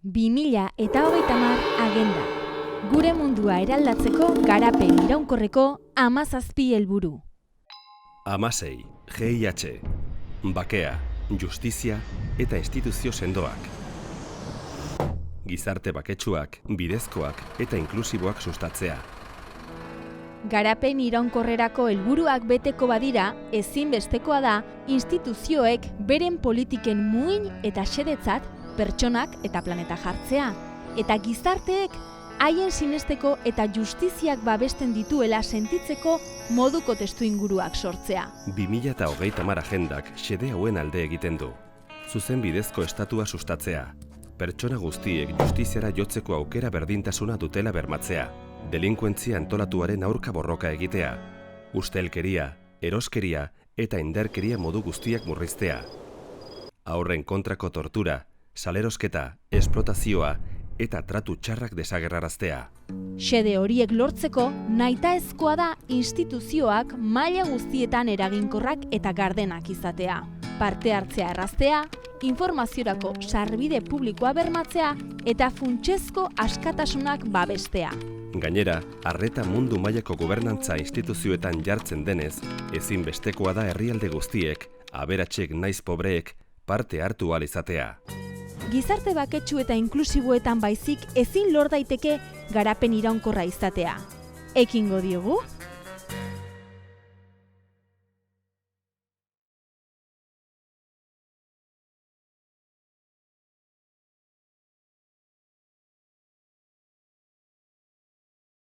2030 agenda. Gure mundua eraldatzeko garapen iraunkorreko 17 helburu. 16. GIH. Bakea, justizia eta instituzio sendoak. Gizarte baketsuak, bidezkoak eta inklusiboak sustatzea. Garapen iraunkorrerako helburuak beteko badira, ezinbestekoa da instituzioek beren politiken muin eta xedetzat pertsonak eta planeta jartzea. Eta gizarteek haien sinesteko eta justiziak babesten dituela sentitzeko moduko testuinguruak sortzea. 2030 agendak xede hauen alde egiten du. Zuzen bidezko estatua sustatzea. Pertsona guztiek justiziara jotzeko aukera berdintasuna dutela bermatzea. Delinkuentzia antolatuaren aurka borroka egitea. Ustelkeria, eroskeria eta indarkeria modu guztiak murriztea. Haurren kontrako tortura, salerosketa, esplotazioa eta tratu txarrak desagerraraztea. Xede horiek lortzeko nahitaezkoa da instituzioak maila guztietan eraginkorrak eta gardenak izatea. Parte hartzea erraztea, informaziorako sarbide publikoa bermatzea eta funtsezko askatasunak babestea. Gainera, arreta mundu mailako gobernantza instituzioetan jartzen denez, ezinbestekoa da herrialde guztiek, aberatsek naiz pobreek, parte hartu ahal izatea. Gizarte baketsu eta inklusiboetan baizik ezin lor daiteke garapen iraunkorra izatea. Ekingo diogu?